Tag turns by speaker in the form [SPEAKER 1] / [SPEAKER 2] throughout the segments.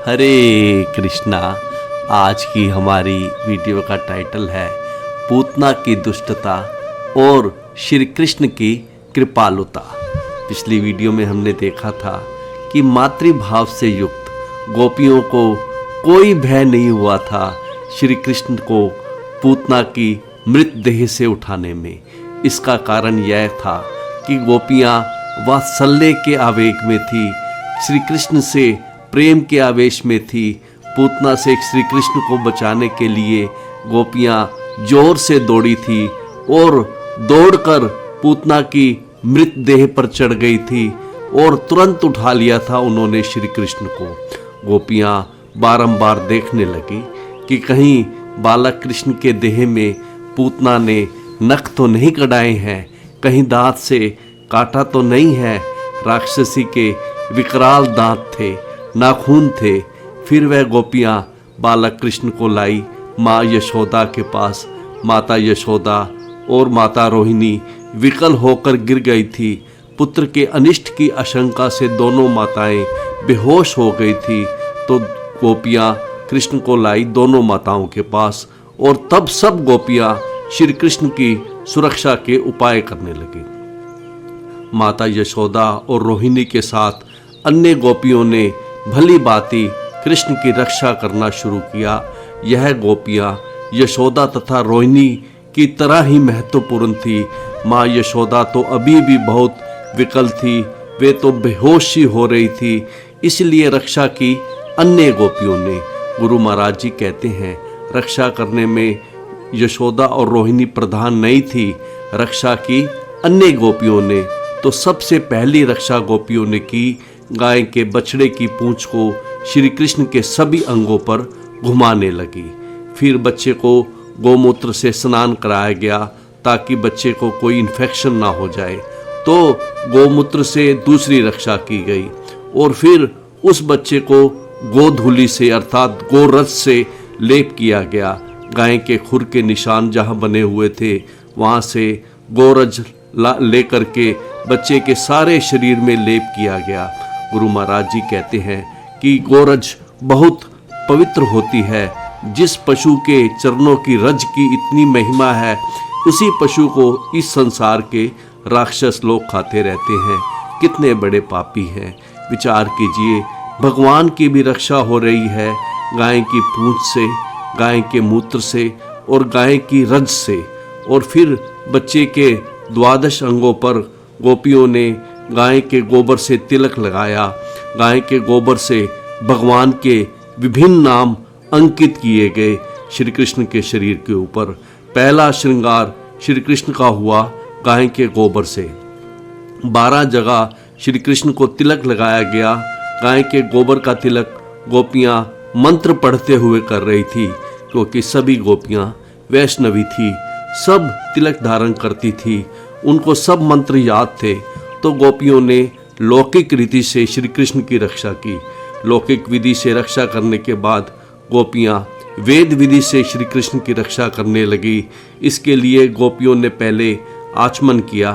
[SPEAKER 1] हरे कृष्णा। आज की हमारी वीडियो का टाइटल है पूतना की दुष्टता और श्री कृष्ण की कृपालुता। पिछली वीडियो में हमने देखा था कि मातृभाव से युक्त गोपियों को कोई भय नहीं हुआ था श्री कृष्ण को पूतना की मृतदेह से उठाने में। इसका कारण यह था कि गोपियाँ वात्सल्य के आवेग में थी, श्री कृष्ण से प्रेम के आवेश में थी। पूतना से श्री कृष्ण को बचाने के लिए गोपियाँ जोर से दौड़ी थी और दौड़कर पूतना की मृतदेह पर चढ़ गई थी और तुरंत उठा लिया था उन्होंने श्री कृष्ण को। गोपियाँ बारंबार देखने लगी कि कहीं बालक कृष्ण के देह में पूतना ने नख तो नहीं कटाए हैं, कहीं दांत से काटा तो नहीं है। राक्षसी के विकराल दांत थे, नाखून थे। फिर वह गोपियाँ बालक कृष्ण को लाई माँ यशोदा के पास। माता यशोदा और माता रोहिणी विकल होकर गिर गई थी। पुत्र के अनिष्ट की आशंका से दोनों माताएं बेहोश हो गई थी। तो गोपियाँ कृष्ण को लाई दोनों माताओं के पास और तब सब गोपियाँ श्री कृष्ण की सुरक्षा के उपाय करने लगी। माता यशोदा और रोहिणी के साथ अन्य गोपियों ने भली भांति कृष्ण की रक्षा करना शुरू किया। यह गोपियाँ यशोदा तथा रोहिणी की तरह ही महत्वपूर्ण थी। माँ यशोदा तो अभी भी बहुत विकल थी, वे तो बेहोशी हो रही थी, इसलिए रक्षा की अन्य गोपियों ने। गुरु महाराज जी कहते हैं रक्षा करने में यशोदा और रोहिणी प्रधान नहीं थी, रक्षा की अन्य गोपियों ने। तो सबसे पहली रक्षा गोपियों ने की, गाय के बछड़े की पूंछ को श्री कृष्ण के सभी अंगों पर घुमाने लगी। फिर बच्चे को गोमूत्र से स्नान कराया गया ताकि बच्चे को कोई इन्फेक्शन ना हो जाए। तो गोमूत्र से दूसरी रक्षा की गई और फिर उस बच्चे को गोधूलि से अर्थात गोरस से लेप किया गया। गाय के खुर के निशान जहाँ बने हुए थे वहाँ से गोरज लेकर के बच्चे के सारे शरीर में लेप किया गया। गुरु महाराज जी कहते हैं कि गोरज बहुत पवित्र होती है। जिस पशु के चरणों की रज की इतनी महिमा है, उसी पशु को इस संसार के राक्षस लोग खाते रहते हैं। कितने बड़े पापी हैं, विचार कीजिए। भगवान की भी रक्षा हो रही है गाय की पूंछ से, गाय के मूत्र से और गाय की रज से। और फिर बच्चे के 12 अंगों पर गोपियों ने गाय के गोबर से तिलक लगाया। गाय के गोबर से भगवान के विभिन्न नाम अंकित किए गए श्री कृष्ण के शरीर के ऊपर। पहला श्रृंगार श्री कृष्ण का हुआ गाय के गोबर से। 12 जगह श्री कृष्ण को तिलक लगाया गया। गाय के गोबर का तिलक गोपियाँ मंत्र पढ़ते हुए कर रही थी, क्योंकि सभी गोपियाँ वैष्णवी थी, सब तिलक धारण करती थी, उनको सब मंत्र याद थे। तो गोपियों ने लौकिक रीति से श्री कृष्ण की रक्षा की। लौकिक विधि से रक्षा करने के बाद गोपियाँ वेद विधि से श्री कृष्ण की रक्षा करने लगी। इसके लिए गोपियों ने पहले आचमन किया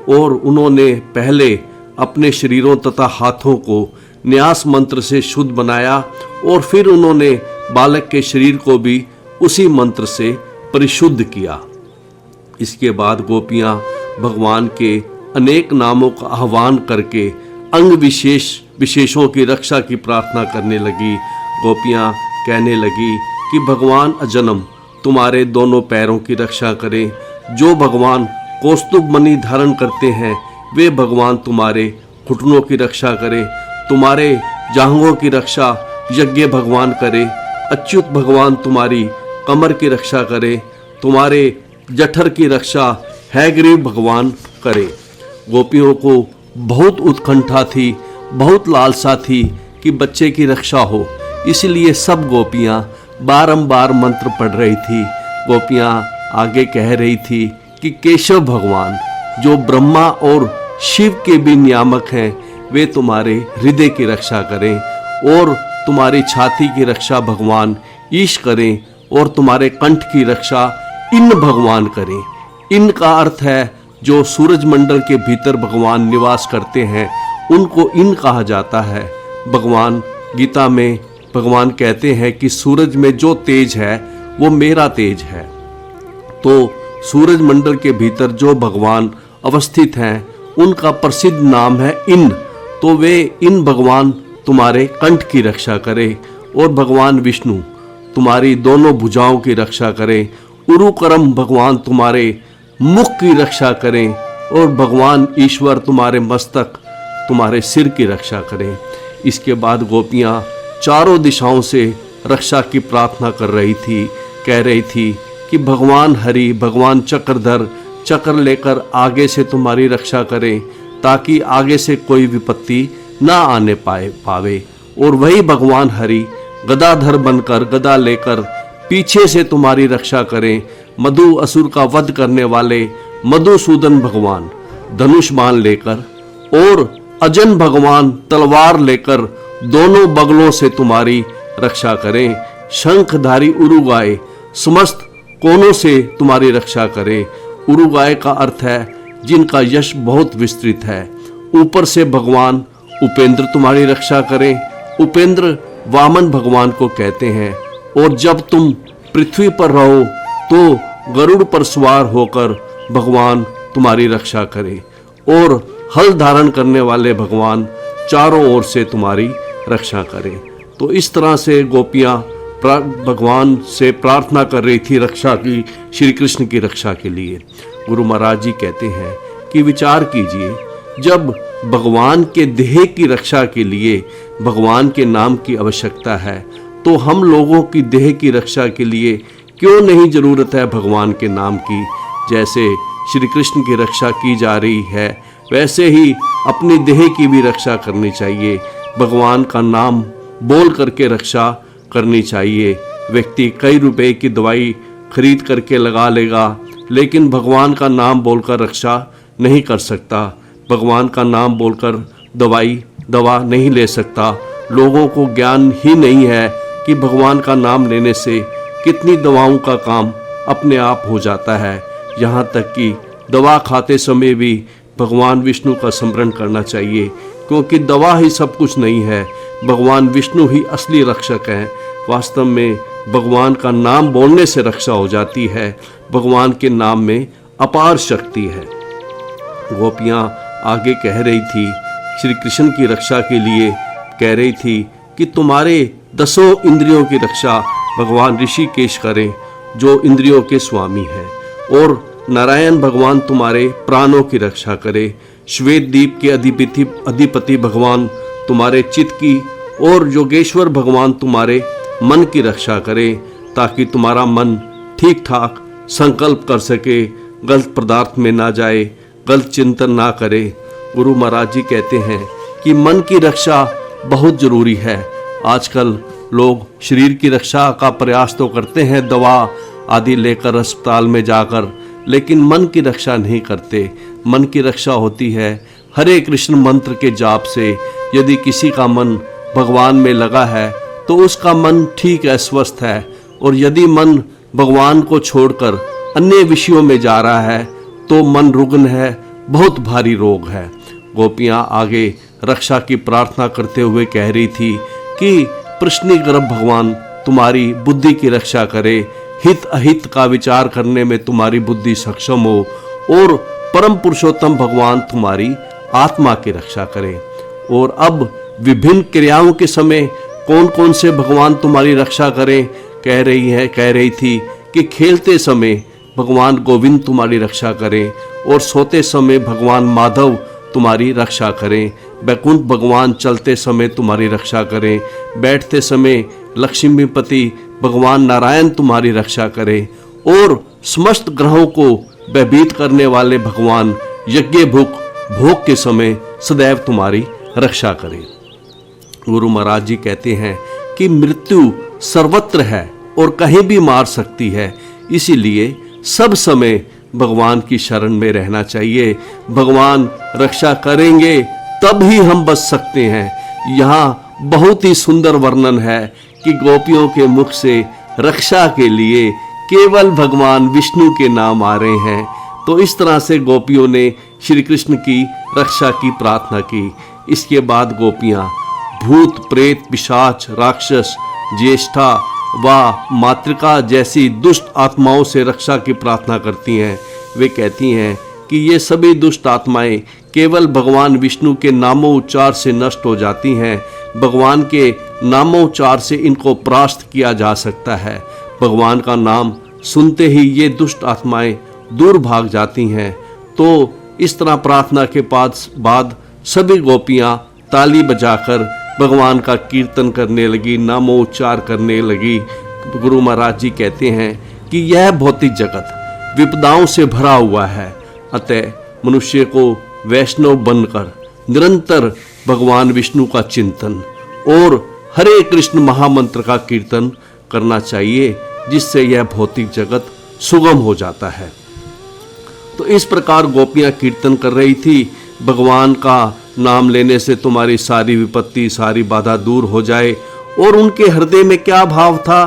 [SPEAKER 1] और उन्होंने पहले अपने शरीरों तथा हाथों को न्यास मंत्र से शुद्ध बनाया और फिर उन्होंने बालक के शरीर को भी उसी मंत्र से परिशुद्ध किया। इसके बाद गोपियाँ भगवान के अनेक नामों का आह्वान करके अंग विशेषों की रक्षा की प्रार्थना करने लगी। गोपियाँ कहने लगी कि भगवान अजन्म तुम्हारे दोनों पैरों की रक्षा करें। जो भगवान कौस्तुभ मणि धारण करते हैं वे भगवान तुम्हारे घुटनों की रक्षा करें। तुम्हारे जांघों की रक्षा यज्ञ भगवान करे। अच्युत भगवान तुम्हारी कमर की रक्षा करे। तुम्हारे जठर की रक्षा हैग्रीव भगवान करे। गोपियों को बहुत उत्कंठा थी, बहुत लालसा थी कि बच्चे की रक्षा हो, इसलिए सब गोपियाँ बारंबार मंत्र पढ़ रही थी। गोपियाँ आगे कह रही थी कि केशव भगवान जो ब्रह्मा और शिव के भी नियामक हैं, वे तुम्हारे हृदय की रक्षा करें और तुम्हारी छाती की रक्षा भगवान ईश करें और तुम्हारे कंठ की रक्षा इन भगवान करें। इन का अर्थ है जो सूरज मंडल के भीतर भगवान निवास करते हैं, उनको इन कहा जाता है। भगवान गीता में भगवान कहते हैं कि सूरज में जो तेज है वो मेरा तेज है। तो सूरज मंडल के भीतर जो भगवान अवस्थित हैं उनका प्रसिद्ध नाम है इन। तो वे इन भगवान तुम्हारे कंठ की रक्षा करें और भगवान विष्णु तुम्हारी दोनों भुजाओं की रक्षा करें। उरुकरम भगवान तुम्हारे मुख की रक्षा करें और भगवान ईश्वर तुम्हारे मस्तक तुम्हारे सिर की रक्षा करें। इसके बाद गोपियाँ चारों दिशाओं से रक्षा की प्रार्थना कर रही थी, कह रही थी कि भगवान हरि भगवान चक्रधर चक्र लेकर आगे से तुम्हारी रक्षा करें ताकि आगे से कोई विपत्ति ना आने पावे। और वही भगवान हरि गदाधर बनकर गदा लेकर पीछे से तुम्हारी रक्षा करें। मधु असुर का वध करने वाले मधुसूदन भगवान धनुष बाण लेकर और अजन भगवान तलवार लेकर दोनों बगलों से तुम्हारी रक्षा करें। शंखधारी उरुगाय समस्त कोनों से तुम्हारी रक्षा करें। उरुगाय का अर्थ है जिनका यश बहुत विस्तृत है। ऊपर से भगवान उपेंद्र तुम्हारी रक्षा करें। उपेंद्र वामन भगवान को कहते हैं। और जब तुम पृथ्वी पर रहो तो गरुड़ पर सवार होकर भगवान तुम्हारी रक्षा करें। और हल धारण करने वाले भगवान चारों ओर से तुम्हारी रक्षा करें। तो इस तरह से गोपियाँ भगवान से प्रार्थना कर रही थी रक्षा की, श्री कृष्ण की रक्षा के लिए। गुरु महाराज जी कहते हैं कि विचार कीजिए, जब भगवान के देह की रक्षा के लिए भगवान के नाम की आवश्यकता है तो हम लोगों की देह की रक्षा के लिए क्यों नहीं जरूरत है भगवान के नाम की। जैसे श्री कृष्ण की रक्षा की जा रही है वैसे ही अपनी देह की भी रक्षा करनी चाहिए। भगवान का नाम बोल करके रक्षा करनी चाहिए। व्यक्ति कई रुपए की दवाई खरीद करके लगा लेगा लेकिन भगवान का नाम बोलकर रक्षा नहीं कर सकता। भगवान का नाम बोलकर दवा नहीं ले सकता। लोगों को ज्ञान ही नहीं है कि भगवान का नाम लेने से कितनी दवाओं का काम अपने आप हो जाता है। यहाँ तक कि दवा खाते समय भी भगवान विष्णु का स्मरण करना चाहिए, क्योंकि दवा ही सब कुछ नहीं है, भगवान विष्णु ही असली रक्षक हैं। वास्तव में भगवान का नाम बोलने से रक्षा हो जाती है। भगवान के नाम में अपार शक्ति है। गोपियाँ आगे कह रही थी श्री कृष्ण की रक्षा के लिए, कह रही थी कि तुम्हारे 10 इंद्रियों की रक्षा भगवान ऋषिकेश करें जो इंद्रियों के स्वामी हैं। और नारायण भगवान तुम्हारे प्राणों की रक्षा करे। श्वेत दीप के अधिपति भगवान तुम्हारे चित्त की और योगेश्वर भगवान तुम्हारे मन की रक्षा करे ताकि तुम्हारा मन ठीक ठाक संकल्प कर सके, गलत पदार्थ में ना जाए, गलत चिंतन ना करे। गुरु महाराज जी कहते हैं कि मन की रक्षा बहुत जरूरी है। आजकल लोग शरीर की रक्षा का प्रयास तो करते हैं दवा आदि लेकर अस्पताल में जाकर, लेकिन मन की रक्षा नहीं करते। मन की रक्षा होती है हरे कृष्ण मंत्र के जाप से। यदि किसी का मन भगवान में लगा है तो उसका मन ठीक है, स्वस्थ है। और यदि मन भगवान को छोड़कर अन्य विषयों में जा रहा है तो मन रुग्ण है, बहुत भारी रोग है। गोपियाँ आगे रक्षा की प्रार्थना करते हुए कह रही थी कि प्रश्नि गर्भ भगवान तुम्हारी बुद्धि की रक्षा करे, हित अहित का विचार करने में तुम्हारी बुद्धि सक्षम हो और परम पुरुषोत्तम भगवान तुम्हारी आत्मा की रक्षा करे। और अब विभिन्न क्रियाओं के समय कौन कौन से भगवान तुम्हारी रक्षा करें, कह रही थी कि खेलते समय भगवान गोविंद तुम्हारी रक्षा करें और सोते समय भगवान माधव तुम्हारी रक्षा करें। बैकुंठ भगवान चलते समय तुम्हारी रक्षा करें। बैठते समय लक्ष्मीपति भगवान नारायण तुम्हारी रक्षा करें। और समस्त ग्रहों को भयभीत करने वाले भगवान यज्ञ भोग के समय सदैव तुम्हारी रक्षा करें। गुरु महाराज जी कहते हैं कि मृत्यु सर्वत्र है और कहीं भी मार सकती है, इसीलिए सब समय भगवान की शरण में रहना चाहिए। भगवान रक्षा करेंगे तब ही हम बच सकते हैं। यहाँ बहुत ही सुंदर वर्णन है कि गोपियों के मुख से रक्षा के लिए केवल भगवान विष्णु के नाम आ रहे हैं। तो इस तरह से गोपियों ने श्री कृष्ण की रक्षा की प्रार्थना की। इसके बाद गोपियाँ भूत प्रेत पिशाच राक्षस ज्येष्ठा व मातृका जैसी दुष्ट आत्माओं से रक्षा की प्रार्थना करती हैं। वे कहती हैं कि ये सभी दुष्ट आत्माएं केवल भगवान विष्णु के नामोच्चार से नष्ट हो जाती हैं। भगवान के नामोच्चार से इनको परास्त किया जा सकता है। भगवान का नाम सुनते ही ये दुष्ट आत्माएं दूर भाग जाती हैं। तो इस तरह प्रार्थना के बाद सभी गोपियां ताली बजाकर भगवान का कीर्तन करने लगी, नामोच्चार करने लगी। गुरु महाराज जी कहते हैं कि यह भौतिक जगत विपदाओं से भरा हुआ है, अतः मनुष्य को वैष्णव बनकर निरंतर भगवान विष्णु का चिंतन और हरे कृष्ण महामंत्र का कीर्तन करना चाहिए, जिससे यह भौतिक जगत सुगम हो जाता है। तो इस प्रकार गोपियां कीर्तन कर रही थी, भगवान का नाम लेने से तुम्हारी सारी विपत्ति सारी बाधा दूर हो जाए। और उनके हृदय में क्या भाव था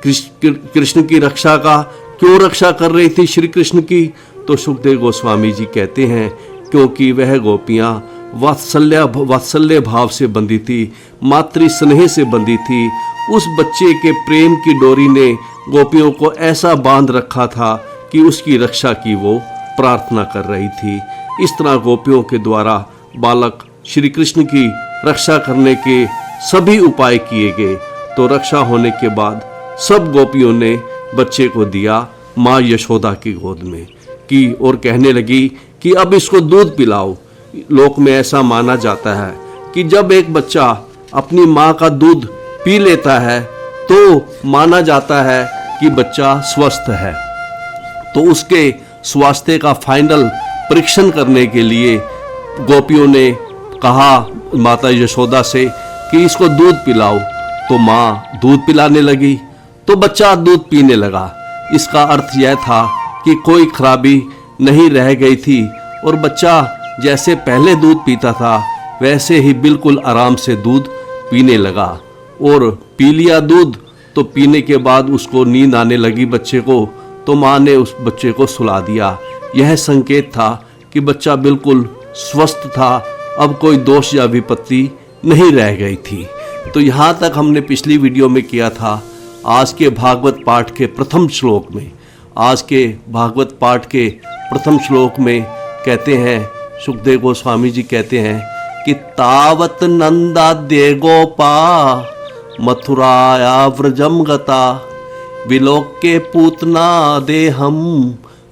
[SPEAKER 1] कृष्ण की रक्षा का? क्यों रक्षा कर रही थी श्री कृष्ण की? तो सुखदेव गोस्वामी जी कहते हैं क्योंकि वह गोपियां वात्सल्य भाव से बंधी थी, मातृ स्नेह से बंधी थी। उस बच्चे के प्रेम की डोरी ने गोपियों को ऐसा बांध रखा था कि उसकी रक्षा की वो प्रार्थना कर रही थी। इस तरह गोपियों के द्वारा बालक श्री कृष्ण की रक्षा करने के सभी उपाय किए गए। तो रक्षा होने के बाद सब गोपियों ने बच्चे को दिया माँ यशोदा की गोद में की और कहने लगी कि अब इसको दूध पिलाओ। लोक में ऐसा माना जाता है कि जब एक बच्चा अपनी माँ का दूध पी लेता है तो माना जाता है कि बच्चा स्वस्थ है। तो उसके स्वास्थ्य का फाइनल परीक्षण करने के लिए गोपियों ने कहा माता यशोदा से कि इसको दूध पिलाओ। तो माँ दूध पिलाने लगी तो बच्चा दूध पीने लगा। इसका अर्थ यह था कि कोई खराबी नहीं रह गई थी और बच्चा जैसे पहले दूध पीता था वैसे ही बिल्कुल आराम से दूध पीने लगा। और पी लिया दूध तो पीने के बाद उसको नींद आने लगी बच्चे को, तो माँ ने उस बच्चे को सुला दिया। यह संकेत था कि बच्चा बिल्कुल स्वस्थ था, अब कोई दोष या विपत्ति नहीं रह गई थी। तो यहाँ तक हमने पिछली वीडियो में किया था। आज के भागवत पाठ के प्रथम श्लोक में कहते हैं सुखदेव गोस्वामी जी कहते हैं कि तावत नंदाद्य गोपा मथुराया व्रजम गता विलोक्य पूतना देहम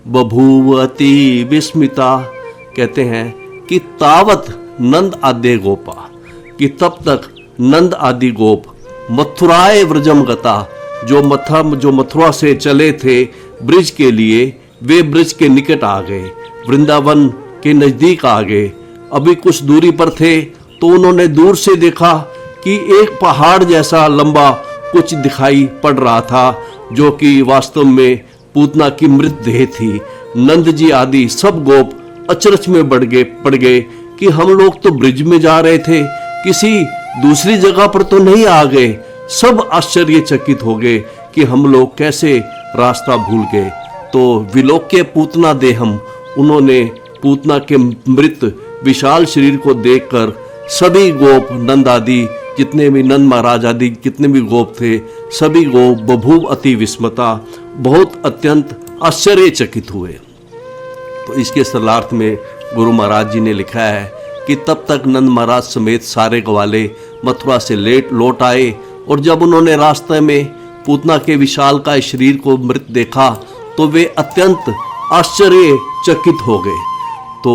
[SPEAKER 1] बभूवती विस्मिता। कहते हैं कि तावत नंद आद्य गोपा, कि तब तक नंद आदि गोप मथुराए व्रजम गता, जो मथुरा से चले थे ब्रिज के लिए, वे ब्रिज के निकट आ गए, वृंदावन के नजदीक आ गए। अभी कुछ दूरी पर थे तो उन्होंने दूर से देखा कि एक पहाड़ जैसा लंबा कुछ दिखाई पड़ रहा था, जो कि वास्तव में पूतना की मृतदेह थी। नंद जी आदि सब गोप अचरज में पड़ गए कि हम लोग तो ब्रिज में जा रहे थे, किसी दूसरी जगह पर तो नहीं आ गए। सब आश्चर्यचकित हो गए कि हम लोग कैसे रास्ता भूल गए। तो विलोक्य पूतना देहम, उन्होंने पूतना के मृत विशाल शरीर को देखकर सभी गोप नंद आदि जितने भी नंद महाराज आदि जितने भी गोप थे सभी गोप बभूव अति विस्मता, बहुत अत्यंत आश्चर्यचकित हुए। तो इसके सरलार्थ में गुरु महाराज जी ने लिखा है कि तब तक नंद महाराज समेत सारे ग्वाले मथुरा से लौट आए और जब उन्होंने रास्ते में पूतना के विशाल का शरीर को मृत देखा तो वे अत्यंत आश्चर्यचकित हो गए। तो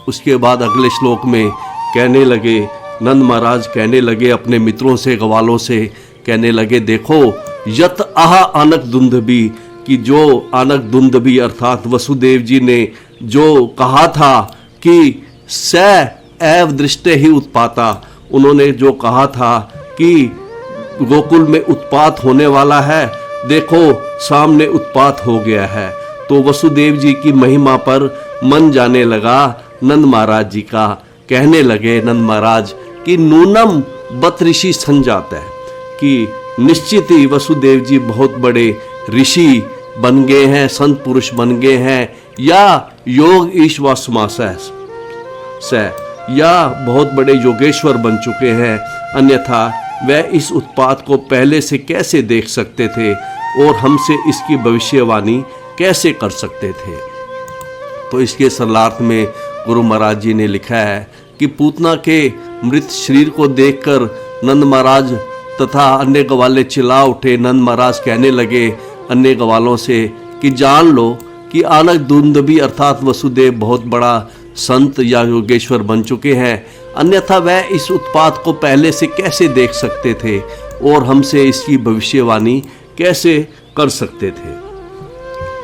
[SPEAKER 1] उसके बाद अगले श्लोक में कहने लगे, नंद महाराज कहने लगे अपने मित्रों से ग्वालों से, कहने लगे देखो यत आह आनक दुंदभी, कि जो आनक दुंदभी अर्थात वसुदेव जी ने जो कहा था कि स एव दृष्टे ही उत्पाता, उन्होंने जो कहा था कि गोकुल में उत्पात होने वाला है, देखो सामने उत्पात हो गया है। तो वसुदेव जी की महिमा पर मन जाने लगा नंद महाराज जी का। कहने लगे नंद महाराज कि नूनम बत ऋषि संजात है, कि निश्चित ही वसुदेव जी बहुत बड़े ऋषि बन गए हैं, संत पुरुष बन गए हैं, या योग ईश्वा समास से या बहुत बड़े योगेश्वर बन चुके हैं, अन्यथा वह इस उत्पात को पहले से कैसे देख सकते थे और हमसे इसकी भविष्यवाणी कैसे कर सकते थे। तो इसके सरलार्थ में गुरु महाराज जी ने लिखा है कि पूतना के मृत शरीर को देखकर नंद महाराज तथा अन्य ग्वाले चिल्ला उठे। नंद महाराज कहने लगे अन्य ग्वालों से कि जान लो कि आनक दुंदुभी अर्थात वसुदेव बहुत बड़ा संत या योगेश्वर बन चुके हैं, अन्यथा वह इस उत्पात को पहले से कैसे देख सकते थे और हमसे इसकी भविष्यवाणी कैसे कर सकते थे।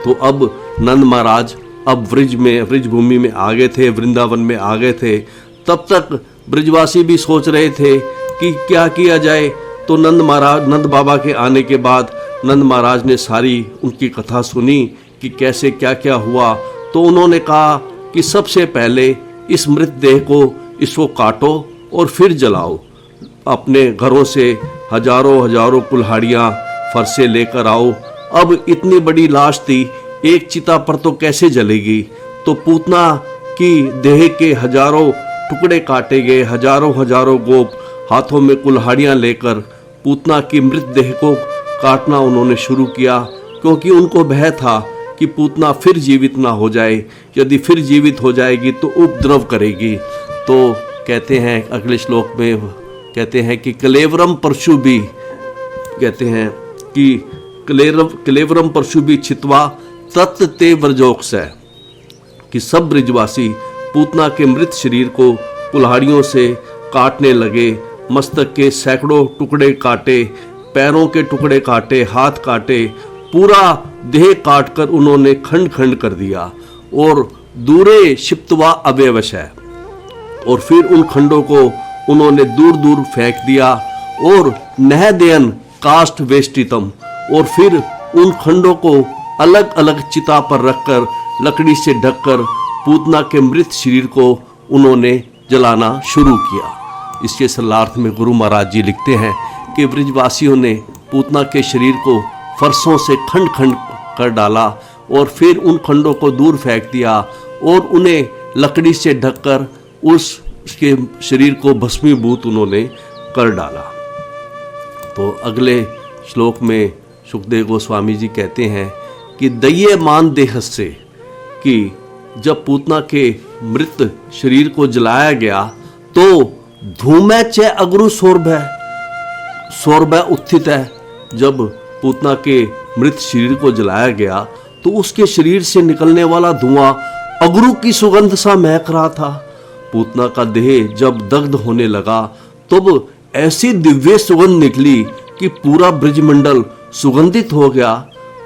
[SPEAKER 1] तो अब नंद महाराज अब ब्रिज भूमि में आ गए थे, वृंदावन में आ गए थे। तब तक ब्रिजवासी भी सोच रहे थे कि क्या किया जाए। तो नंद बाबा के आने के बाद नंद महाराज ने सारी उनकी कथा सुनी कि कैसे क्या क्या हुआ। तो उन्होंने कहा कि सबसे पहले इस मृतदेह को इसको काटो और फिर जलाओ। अपने घरों से हजारों कुल्हाड़ियाँ फरसे लेकर आओ। अब इतनी बड़ी लाश थी, एक चिता पर तो कैसे जलेगी। तो पूतना की देह के हजारों टुकड़े काटे गए। हजारों गोप हाथों में कुल्हाड़ियाँ लेकर पूतना की मृतदेह को काटना उन्होंने शुरू किया, क्योंकि उनको भय था कि पूतना फिर जीवित ना हो जाए। यदि फिर जीवित हो जाएगी तो उपद्रव करेगी। तो कहते हैं अगले श्लोक में कहते हैं कि कलेवरम परशु भी कहते हैं कि कलेवरम परशु भी छित्वा तत् ते व्रजोक्स है कि सब ब्रिजवासी पूतना के मृत शरीर को कुल्हाड़ियों से काटने लगे। मस्तक के सैकड़ों टुकड़े काटे, पैरों के टुकड़े काटे, हाथ काटे, पूरा देह काटकर उन्होंने खंड खंड कर दिया और दूरे क्षिप्त्वा अव्यवश है। और फिर उन खंडों को उन्होंने दूर दूर फेंक दिया और नहदयन काष्ठ वेष्टितम, और फिर उन खंडों को अलग अलग चिता पर रखकर लकड़ी से ढककर पूतना के मृत शरीर को उन्होंने जलाना शुरू किया। इसके सरलार्थ में गुरु महाराज जी लिखते हैं कि ब्रिजवासियों ने पूतना के शरीर को फरसों से खंड खंड कर डाला और फिर उन खंडों को दूर फेंक दिया और उन्हें लकड़ी से ढककर उसके शरीर को भस्मीभूत उन्होंने कर डाला। तो अगले श्लोक में सुखदेव गोस्वामी जी कहते हैं कि दह्यमान देह से, कि जब पूतना के मृत शरीर को जलाया गया तो धूमै च अग्रु सौरभ उत्थित है। जब पूतना के मृत शरीर को जलाया गया तो उसके शरीर से निकलने वाला धुआं अगरू की सुगंध सा महक रहा था। पूतना का देह जब दग्ध होने लगा तब ऐसी दिव्य सुगंध निकली कि पूरा ब्रिजमंडल सुगंधित हो गया।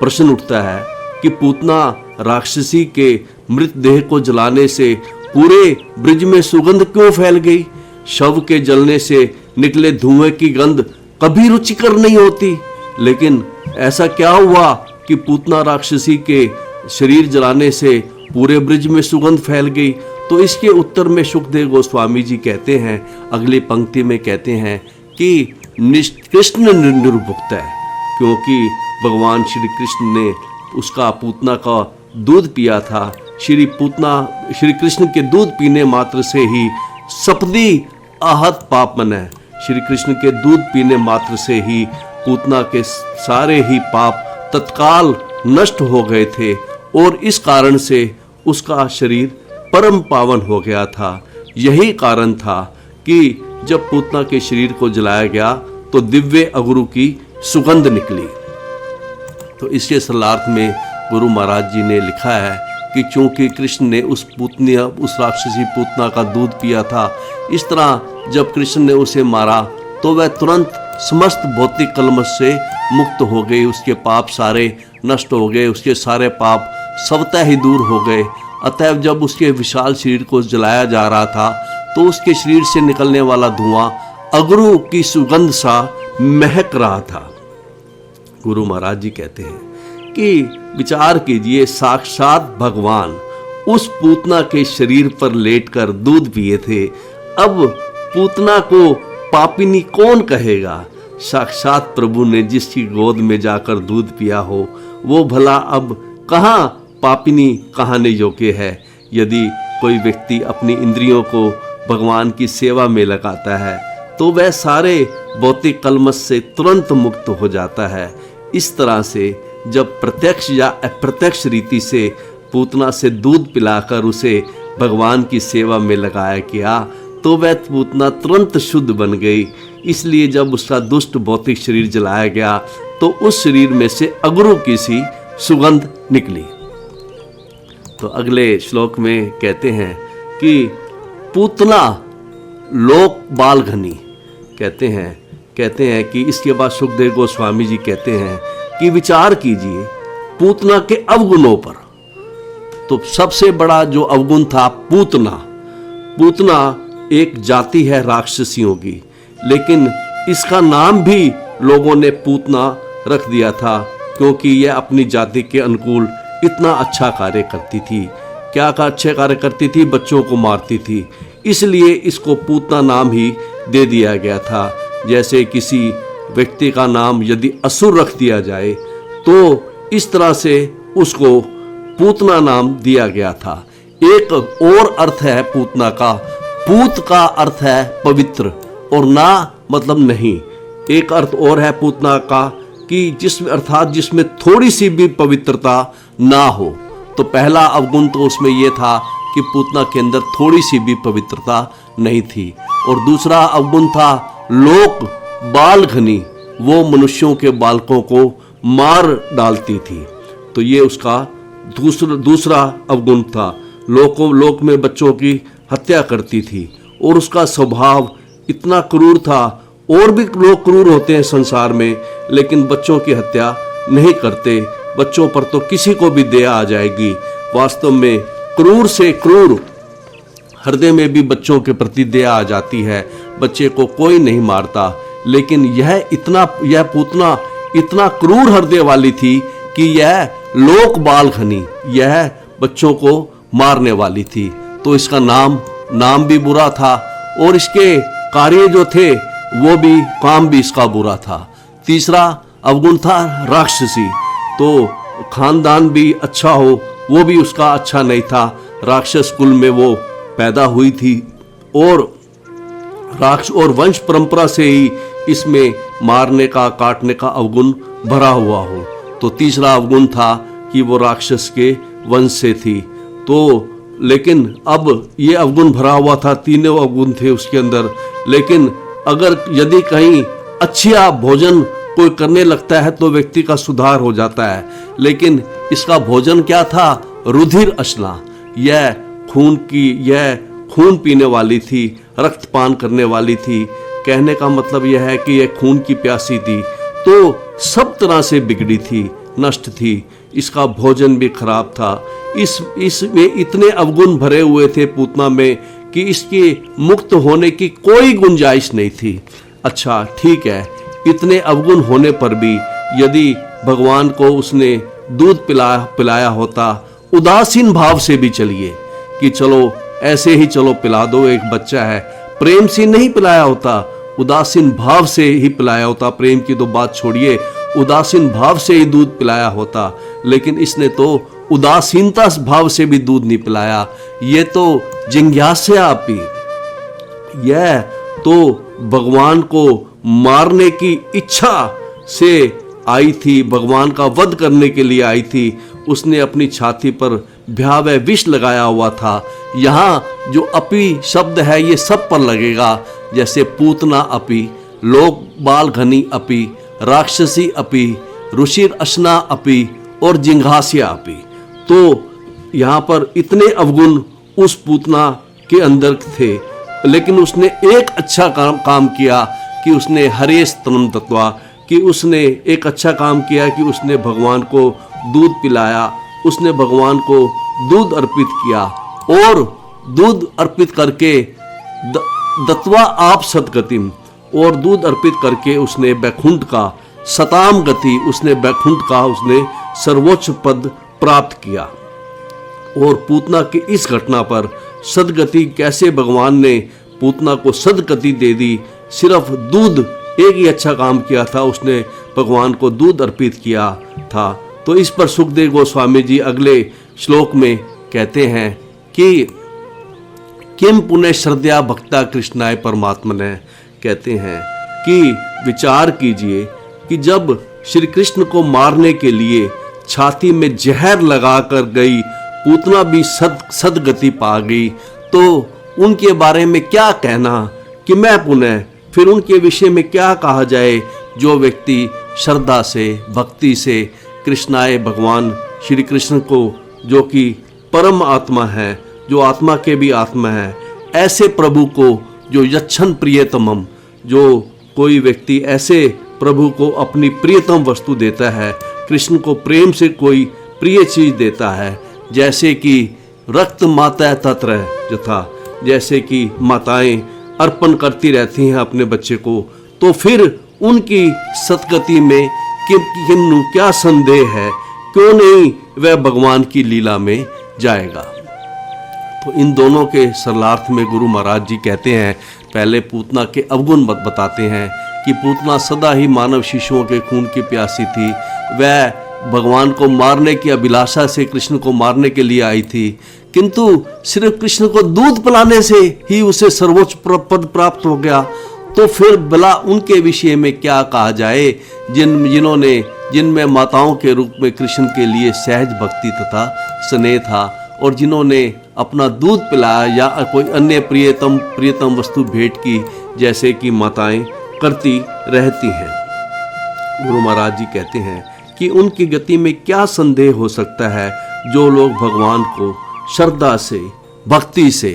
[SPEAKER 1] प्रश्न उठता है कि पूतना राक्षसी के मृतदेह को जलाने से पूरे ब्रिज में सुगंध क्यों फैल गई। शव के जलने से निकले धुएं की गंध कभी रुचिकर नहीं होती, लेकिन ऐसा क्या हुआ कि पूतना राक्षसी के शरीर जलाने से पूरे ब्रिज में सुगंध फैल गई। तो इसके उत्तर में सुखदेव गोस्वामी जी कहते हैं, अगली पंक्ति में कहते हैं कि कृष्ण निर्भुक्त है, क्योंकि भगवान श्री कृष्ण ने उसका पूतना का दूध पिया था। श्री कृष्ण के दूध पीने मात्र से ही सपदी आहत पाप मन है। श्री कृष्ण के दूध पीने मात्र से ही पूतना के सारे ही पाप तत्काल नष्ट हो गए थे और इस कारण से उसका शरीर परम पावन हो गया था। यही कारण था कि जब पूतना के शरीर को जलाया गया तो दिव्य अगरू की सुगंध निकली। तो इसके सरलार्थ में गुरु महाराज जी ने लिखा है कि चूंकि कृष्ण ने उस राक्षसी पूतना का दूध पिया था, इस तरह जब कृष्ण ने उसे मारा तो वह तुरंत समस्त भौतिक कलमश से मुक्त हो गई। उसके पाप सारे नष्ट हो गए, उसके सारे पाप स्वतः ही दूर हो गए। अतएव जब उसके विशाल शरीर को जलाया जा रहा था तो उसके शरीर से निकलने वाला धुआं अगरू की सुगंध सा महक रहा था। गुरु महाराज जी कहते हैं कि विचार कीजिए, साक्षात भगवान उस पूतना के शरीर पर लेटकर दूध पिए थे। अब पूतना को पापिनी कौन कहेगा। साक्षात प्रभु ने जिसकी गोद में जाकर दूध पिया हो वो भला अब कहाँ पापिनी कहने योग्य है। यदि कोई व्यक्ति अपनी इंद्रियों को भगवान की सेवा में लगाता है तो वह सारे भौतिक कलमश से तुरंत मुक्त हो जाता है। इस तरह से जब प्रत्यक्ष या अप्रत्यक्ष रीति से पूतना से दूध पिलाकर उसे भगवान की सेवा में लगाया गया तो वह पूतना तुरंत शुद्ध बन गई। इसलिए जब उसका दुष्ट भौतिक शरीर जलाया गया तो उस शरीर में से अगरू की सी सुगंध निकली। तो अगले श्लोक में कहते हैं कि पूतना लोक बाल घनी कहते हैं कि इसके बाद सुखदेव गोस्वामी जी कहते हैं कि विचार कीजिए पूतना के अवगुणों पर। तो सबसे बड़ा जो अवगुण था पूतना एक जाति है राक्षसियों की, लेकिन इसका नाम भी लोगों ने पूतना रख दिया था क्योंकि यह अपनी जाति के अनुकूल इतना अच्छा कार्य करती थी। क्या अच्छे कार्य करती थी? बच्चों को मारती थी, इसलिए इसको पूतना नाम ही दे दिया गया था। जैसे किसी व्यक्ति का नाम यदि असुर रख दिया जाए तो इस तरह से उसको पूतना नाम दिया गया था। एक और अर्थ है पूतना का, पूत का अर्थ है पवित्र और ना मतलब नहीं। एक अर्थ और है पूतना का कि जिसमें अर्थात जिसमें थोड़ी सी भी पवित्रता ना हो। तो पहला अवगुण तो उसमें यह था कि पूतना के अंदर थोड़ी सी भी पवित्रता नहीं थी। और दूसरा अवगुण था लोक बाल घनी, वो मनुष्यों के बालकों को मार डालती थी। तो ये उसका दूसरा अवगुण था। लोक में बच्चों की हत्या करती थी और उसका स्वभाव इतना क्रूर था। और भी लोग क्रूर होते हैं संसार में, लेकिन बच्चों की हत्या नहीं करते। बच्चों पर तो किसी को भी दया आ जाएगी। वास्तव में क्रूर से क्रूर हृदय में भी बच्चों के प्रति दया आ जाती है। बच्चे को कोई नहीं मारता, लेकिन यह पूतना इतना क्रूर हृदय वाली थी कि यह लोक बाल घनी, यह बच्चों को मारने वाली थी। तो इसका नाम भी बुरा था और इसके कार्य जो थे वो भी काम भी इसका बुरा था। तीसरा अवगुण था राक्षसी। तो खानदान भी अच्छा हो वो भी उसका अच्छा नहीं था। राक्षस कुल में वो पैदा हुई थी और वंश परंपरा से ही इसमें मारने का काटने का अवगुण भरा हुआ हो। तो तीसरा अवगुण था कि वो राक्षस के वंश से थी। तो लेकिन अब ये अवगुण भरा हुआ था, तीनों अवगुण थे उसके अंदर। लेकिन अगर यदि कहीं अच्छा भोजन कोई करने लगता है तो व्यक्ति का सुधार हो जाता है। लेकिन इसका भोजन क्या था? रुधिर अश्ना। यह खून पीने वाली थी, रक्तपान करने वाली थी। कहने का मतलब यह है कि यह खून की प्यासी थी। तो सब तरह से बिगड़ी थी, नष्ट थी। इसका भोजन भी खराब था। इसमें इतने अवगुण भरे हुए थे पूतना में कि इसके मुक्त होने की कोई गुंजाइश नहीं थी। अच्छा ठीक है, इतने अवगुण होने पर भी यदि भगवान को उसने दूध पिलाया होता, उदासीन भाव से भी चलिए कि चलो ऐसे ही चलो पिला दो, एक बच्चा है, प्रेम से नहीं पिलाया होता, उदासीन भाव से ही पिलाया होता। प्रेम की तो बात छोड़िए, उदासीन भाव से ही दूध पिलाया होता। लेकिन इसने तो उदासीनता भाव से भी दूध नहीं पिलाया। ये तो जिज्ञासा पी, यह तो भगवान को मारने की इच्छा से आई थी, भगवान का वध करने के लिए आई थी। उसने अपनी छाती पर भयावह विष लगाया हुआ था। यहाँ जो अपी शब्द है ये सब पर लगेगा, जैसे पूतना अपी, लोक बाल घनी अपी, राक्षसी अपी, ऋषिर अश्ना अपी और जिंघासिया अपी। तो यहाँ पर इतने अवगुण उस पूतना के अंदर थे, लेकिन उसने एक अच्छा काम किया कि उसने हरेश तनम तत्वा, कि उसने एक अच्छा काम किया कि उसने भगवान को दूध पिलाया। उसने भगवान को दूध अर्पित किया और दूध अर्पित करके दत्वा आप सदगतिम, और दूध अर्पित करके उसने बैकुंठ का सताम गति, उसने बैकुंठ का उसने सर्वोच्च पद प्राप्त किया। और पूतना की इस घटना पर सदगति कैसे भगवान ने पूतना को सदगति दे दी। सिर्फ दूध, एक ही अच्छा काम किया था, उसने भगवान को दूध अर्पित किया था। तो इस पर सुखदेव गोस्वामी जी अगले श्लोक में कहते हैं कि किम पुण्य श्रद्धा भक्ता कृष्णाय परमात्मने, कहते हैं कि विचार कीजिए कि जब श्री कृष्ण को मारने के लिए छाती में जहर लगाकर गई पूतना भी सदगति पा गई, तो उनके बारे में क्या कहना कि मैं पुनः, फिर उनके विषय में क्या कहा जाए जो व्यक्ति श्रद्धा से भक्ति से कृष्णाय भगवान श्री कृष्ण को, जो कि परम आत्मा है, जो आत्मा के भी आत्मा है, ऐसे प्रभु को जो यच्छन प्रियतमम, जो कोई व्यक्ति ऐसे प्रभु को अपनी प्रियतम वस्तु देता है, कृष्ण को प्रेम से कोई प्रिय चीज देता है, जैसे कि रक्त माता तत्र यथा, जैसे कि माताएं अर्पण करती रहती हैं अपने बच्चे को, तो फिर उनकी सतगति में किन्नु क्या संदेह है, क्यों नहीं वह भगवान की लीला में जाएगा। तो इन दोनों के सरलार्थ में गुरु महाराज जी कहते हैं, पहले पूतना के अवगुण बताते हैं कि पूतना सदा ही मानव शिशुओं के खून की प्यासी थी, वह भगवान को मारने की अभिलाषा से कृष्ण को मारने के लिए आई थी, किंतु सिर्फ कृष्ण को दूध पिलाने से ही उसे सर्वोच्च पद प्राप्त हो गया। तो फिर भला उनके विषय में क्या कहा जाए जिनमें माताओं के रूप में कृष्ण के लिए सहज भक्ति तथा स्नेह था, और जिन्होंने अपना दूध पिलाया या कोई अन्य प्रियतम वस्तु भेंट की, जैसे कि माताएं करती रहती हैं। गुरु महाराज जी कहते हैं कि उनकी गति में क्या संदेह हो सकता है, जो लोग भगवान को श्रद्धा से भक्ति से,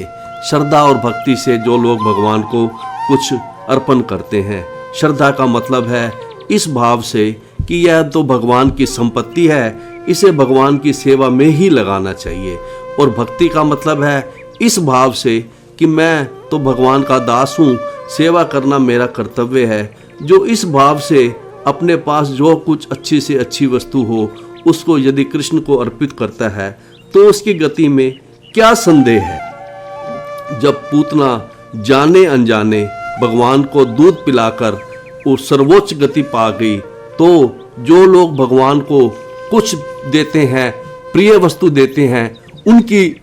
[SPEAKER 1] श्रद्धा और भक्ति से जो लोग भगवान को कुछ अर्पण करते हैं। श्रद्धा का मतलब है इस भाव से कि यह तो भगवान की संपत्ति है, इसे भगवान की सेवा में ही लगाना चाहिए, और भक्ति का मतलब है इस भाव से कि मैं तो भगवान का दास हूँ, सेवा करना मेरा कर्तव्य है। जो इस भाव से अपने पास जो कुछ अच्छी से अच्छी वस्तु हो उसको यदि कृष्ण को अर्पित करता है, तो उसकी गति में क्या संदेह है। जब पूतना जाने अनजाने भगवान को दूध पिलाकर वो सर्वोच्च गति पा गई, तो जो लोग भगवान को कुछ देते हैं, प्रिय वस्तु देते हैं, उनकी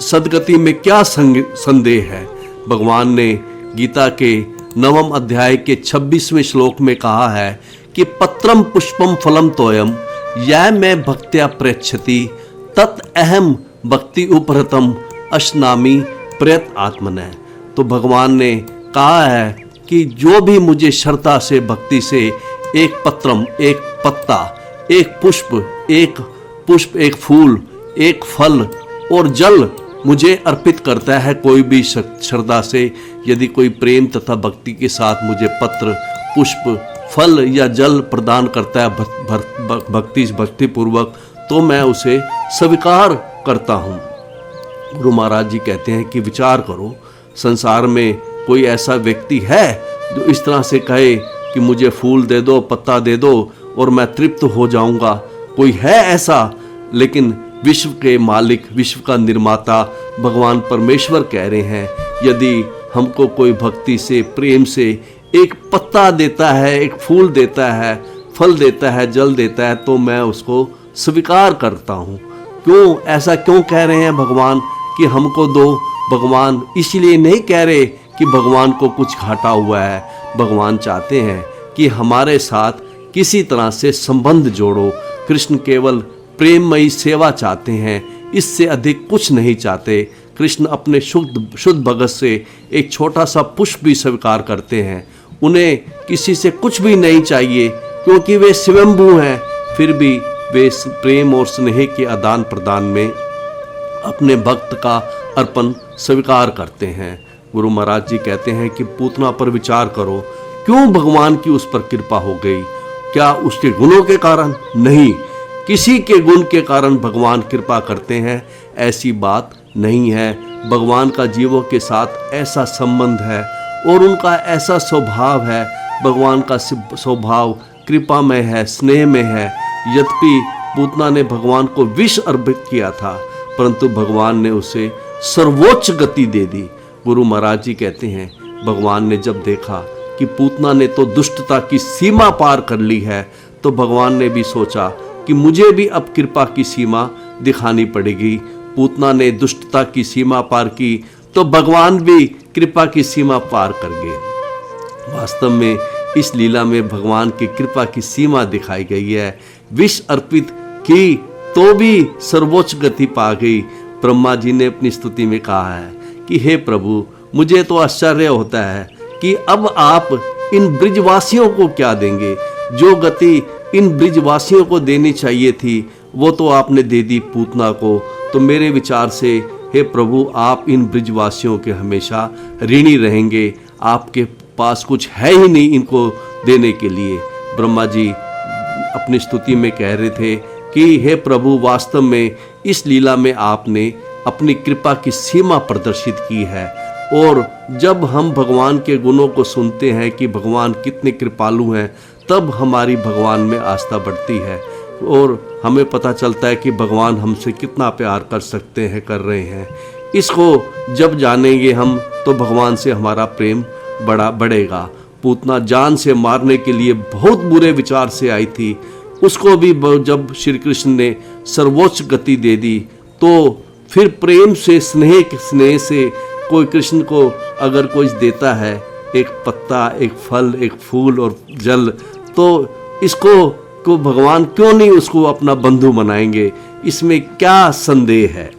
[SPEAKER 1] सदगति में क्या संदेह है। भगवान ने गीता के 9वें अध्याय के 26वें श्लोक में कहा है कि पत्रम पुष्पम फलम तोयम यह मैं भक्त्या प्रेक्षति तत् अहम भक्ति उपरतम अश्नामी प्रयत आत्मने। तो भगवान ने कहा है कि जो भी मुझे श्रद्धा से भक्ति से एक पत्रम, एक पत्ता, एक पुष्प, एक फूल, एक फल और जल मुझे अर्पित करता है, कोई भी श्रद्धा से यदि कोई प्रेम तथा भक्ति के साथ मुझे पत्र, पुष्प, फल या जल प्रदान करता है भक्ति पूर्वक, तो मैं उसे स्वीकार करता हूँ। गुरु महाराज जी कहते हैं कि विचार करो, संसार में कोई ऐसा व्यक्ति है जो इस तरह से कहे कि मुझे फूल दे दो, पत्ता दे दो और मैं तृप्त हो जाऊंगा? कोई है ऐसा? लेकिन विश्व के मालिक, विश्व का निर्माता भगवान परमेश्वर कह रहे हैं, यदि हमको कोई भक्ति से, प्रेम से एक पत्ता देता है, एक फूल देता है, फल देता है, जल देता है, तो मैं उसको स्वीकार करता हूँ। क्यों ऐसा क्यों कह रहे हैं भगवान कि हमको दो? भगवान इसलिए नहीं कह रहे कि भगवान को कुछ घाटा हुआ है। भगवान चाहते हैं कि हमारे साथ किसी तरह से संबंध जोड़ो। कृष्ण केवल प्रेममयी सेवा चाहते हैं, इससे अधिक कुछ नहीं चाहते। कृष्ण अपने शुद्ध भगत से एक छोटा सा पुष्प भी स्वीकार करते हैं। उन्हें किसी से कुछ भी नहीं चाहिए, क्योंकि वे स्वयंभू हैं। फिर भी वे प्रेम और स्नेह के आदान प्रदान में अपने भक्त का अर्पण स्वीकार करते हैं। गुरु महाराज जी कहते हैं कि पूतना पर विचार करो, क्यों भगवान की उस पर कृपा हो गई? क्या उसके गुणों के कारण? नहीं, किसी के गुण के कारण भगवान कृपा करते हैं ऐसी बात नहीं है। भगवान का जीवों के साथ ऐसा संबंध है और उनका ऐसा स्वभाव है। भगवान का स्वभाव कृपामय है, स्नेह में है। यद्यपि पूतना ने भगवान को विष अर्पित किया था, परंतु भगवान ने उसे सर्वोच्च गति दे दी। गुरु महाराज जी कहते हैं, भगवान ने जब देखा कि पूतना ने तो दुष्टता की सीमा पार कर ली है, तो भगवान ने भी सोचा कि मुझे भी अब कृपा की सीमा दिखानी पड़ेगी। पूतना ने दुष्टता की सीमा पार की, तो भगवान भी कृपा की सीमा पार कर गए। वास्तव में इस लीला में भगवान की कृपा की सीमा दिखाई गई है। विष अर्पित की तो भी सर्वोच्च गति पा गई। ब्रह्मा जी ने अपनी स्तुति में कहा है कि हे प्रभु, मुझे तो आश्चर्य होता है कि अब आप इन ब्रिजवासियों को क्या देंगे। जो गति इन ब्रिजवासियों को देनी चाहिए थी वो तो आपने दे दी पूतना को। तो मेरे विचार से हे प्रभु, आप इन ब्रिजवासियों के हमेशा ऋणी रहेंगे। आपके पास कुछ है ही नहीं इनको देने के लिए। ब्रह्मा जी अपनी स्तुति में कह रहे थे कि हे प्रभु, वास्तव में इस लीला में आपने अपनी कृपा की सीमा प्रदर्शित की है। और जब हम भगवान के गुणों को सुनते हैं कि भगवान कितने कृपालु हैं, तब हमारी भगवान में आस्था बढ़ती है और हमें पता चलता है कि भगवान हमसे कितना प्यार कर सकते हैं, कर रहे हैं। इसको जब जानेंगे हम तो भगवान से हमारा प्रेम बढ़ेगा। पूतना जान से मारने के लिए बहुत बुरे विचार से आई थी, उसको भी जब श्री कृष्ण ने सर्वोच्च गति दे दी तो फिर प्रेम से स्नेह से कोई कृष्ण को अगर कोई देता है एक पत्ता, एक फल, एक फूल और जल, तो इसको भगवान क्यों नहीं उसको अपना बंधु बनाएंगे। इसमें क्या संदेह है।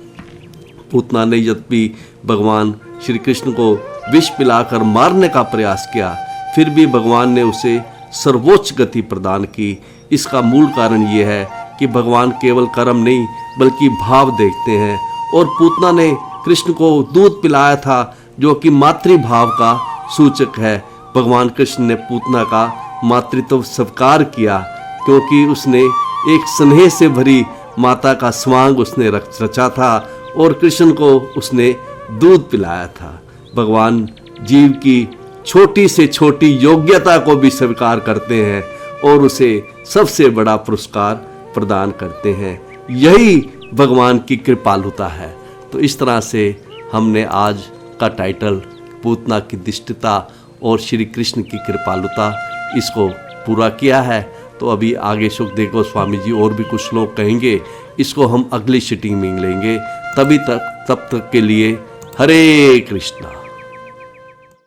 [SPEAKER 1] पूतना ने जब भी भगवान श्री कृष्ण को विष पिलाकर मारने का प्रयास किया, फिर भी भगवान ने उसे सर्वोच्च गति प्रदान की। इसका मूल कारण ये है कि भगवान केवल कर्म नहीं बल्कि भाव देखते हैं। और पूतना ने कृष्ण को दूध पिलाया था जो कि मातृभाव का सूचक है। भगवान कृष्ण ने पूतना का मातृत्व स्वीकार किया क्योंकि उसने एक स्नेह से भरी माता का स्वांग उसने रचा था और कृष्ण को उसने दूध पिलाया था। भगवान जीव की छोटी से छोटी योग्यता को भी स्वीकार करते हैं और उसे सबसे बड़ा पुरस्कार प्रदान करते हैं। यही भगवान की कृपालुता है। तो इस तरह से हमने आज का टाइटल पूतना की दिष्टता और श्री कृष्ण की कृपालुता इसको पूरा किया है। तो अभी आगे सुखदेव गोस्वामी जी और भी कुछ लोग कहेंगे, इसको हम अगली सिटिंग में लेंगे। तब तक के लिए हरे कृष्णा।